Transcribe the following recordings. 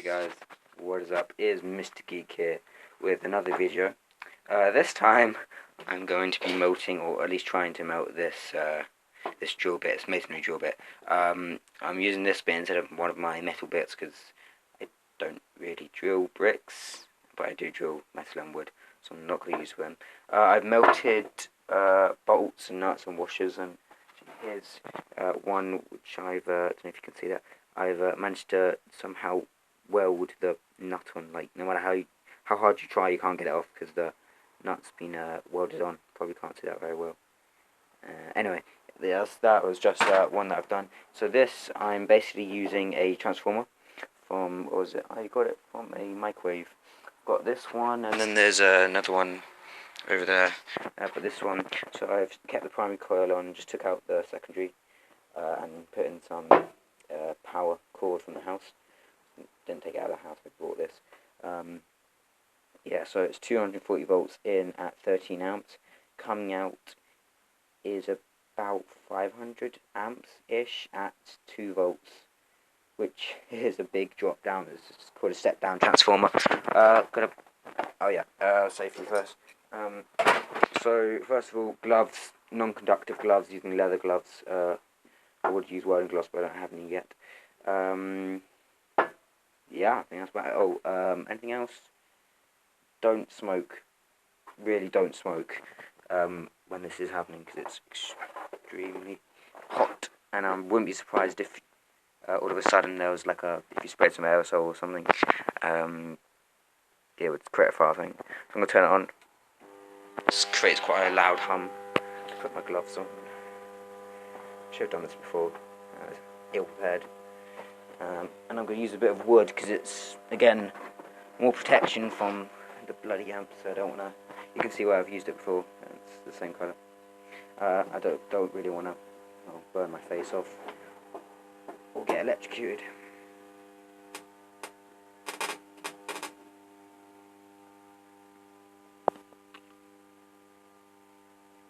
guys, what is up? It is Mr. Geek here with another video. This time I'm going to be melting, or at least trying to melt this this drill bit, this masonry drill bit. I'm using this bit instead of one of my metal bits because I don't really drill bricks, but I do drill metal and wood, so I'm not going to use them. I've melted bolts and nuts and washers, and here's one which I've, I don't know if you can see that, I've managed to somehow weld the nut on. Like, no matter how hard you try, you can't get it off because the nut's been welded on. Probably can't see that very well. Anyway, that was just one that I've done. So this, I'm basically using a transformer from, what was it? I got it from a microwave. Got this one, and then there's another one over there. But this one, so I've kept the primary coil on, just took out the secondary, and put in some power cord from the house. Didn't take it out of the house, I bought this. Yeah, so it's 240 volts in at 13 amps. Coming out is about 500 amps-ish at 2 volts, which is a big drop down. It's called a step down transformer. Safety first. So first of all, gloves, non-conductive gloves, using leather gloves. I would use welding gloves, but I don't have any yet. Yeah, I think that's about it. Oh, anything else? Don't smoke. Really don't smoke when this is happening, because it's extremely hot. And I wouldn't be surprised if all of a sudden there was like if you sprayed some aerosol or something, it would create a fire thing. So I'm going to turn it on. This creates quite a loud hum. Put my gloves on. Should have done this before. I was ill prepared. And I'm going to use a bit of wood because it's, again, more protection from the bloody amp, so I don't want to. You can see where I've used it before. It's the same colour. I don't really want to burn my face off or get electrocuted.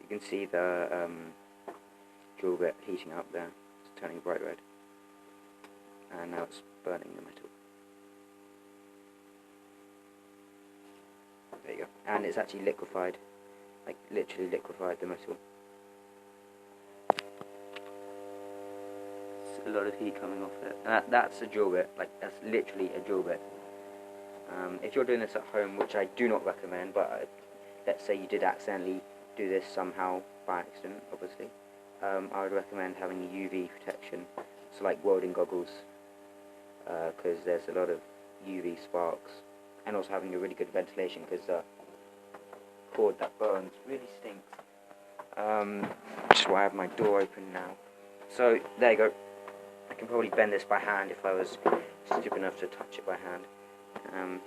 You can see the drill bit heating up there. It's turning bright red, and now it's burning the metal. There you go. And it's actually liquefied, like literally liquefied the metal. There's a lot of heat coming off it. And that's a drill bit, like that's literally a drill bit. If you're doing this at home, which I do not recommend, but let's say you did accidentally do this somehow by accident, obviously, I would recommend having UV protection, so like welding goggles, because there's a lot of UV sparks. And also having a really good ventilation, because the cord that burns really stinks. Which is why I have my door open now. So there you go. I can probably bend this by hand if I was stupid enough to touch it by hand. There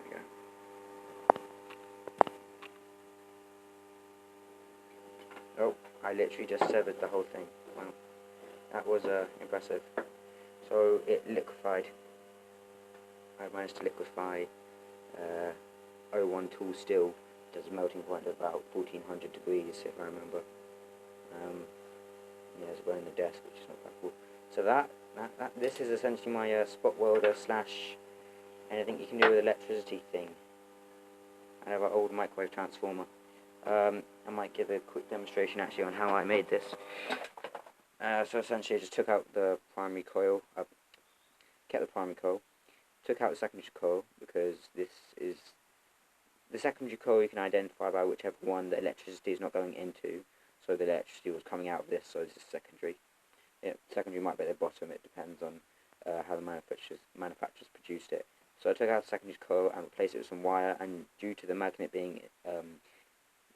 we go. Oh, I literally just severed the whole thing. Wow, that was impressive. So it liquefied. I managed to liquefy 01 tool steel. Does a melting point of about 1400 degrees, if I remember. Yeah, it's burning the desk, which is not that cool. So this is essentially my spot-welder / anything you can do with electricity thing. I have an old microwave transformer. I might give a quick demonstration actually on how I made this. So essentially I just took out the primary coil, kept the primary coil, took out the secondary coil, because this is, the secondary coil you can identify by whichever one the electricity is not going into. So the electricity was coming out of this, so this is secondary. Yeah, secondary might be at the bottom, it depends on how the manufacturers produced it. So I took out the secondary coil and replaced it with some wire, and due to the magnet being, a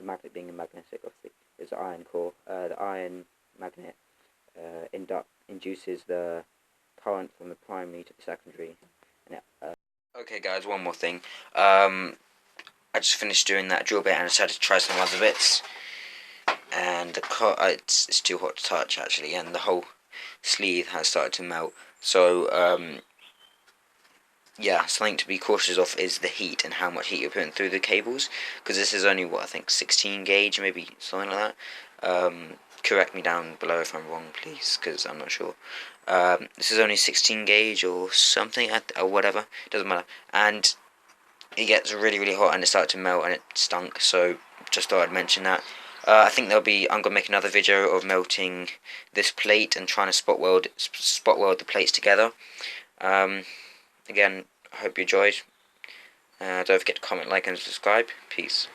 magnetic, obviously, it's an iron core, the iron magnet induces the current from the primary to the secondary. And okay guys, one more thing. I just finished doing that drill bit and I decided to try some other bits, and it's too hot to touch actually, and the whole sleeve has started to melt. So yeah, something to be cautious of is the heat and how much heat you're putting through the cables, because this is only, what, I think 16 gauge, maybe something like that. Correct me down below if I'm wrong, please, because I'm not sure. This is only 16 gauge or something, or whatever, doesn't matter. And it gets really hot and it started to melt and it stunk, so just thought I'd mention that. I think I'm gonna make another video of melting this plate and trying to spot weld the plates together. Again, I hope you enjoyed. Don't forget to comment, like, and subscribe. Peace.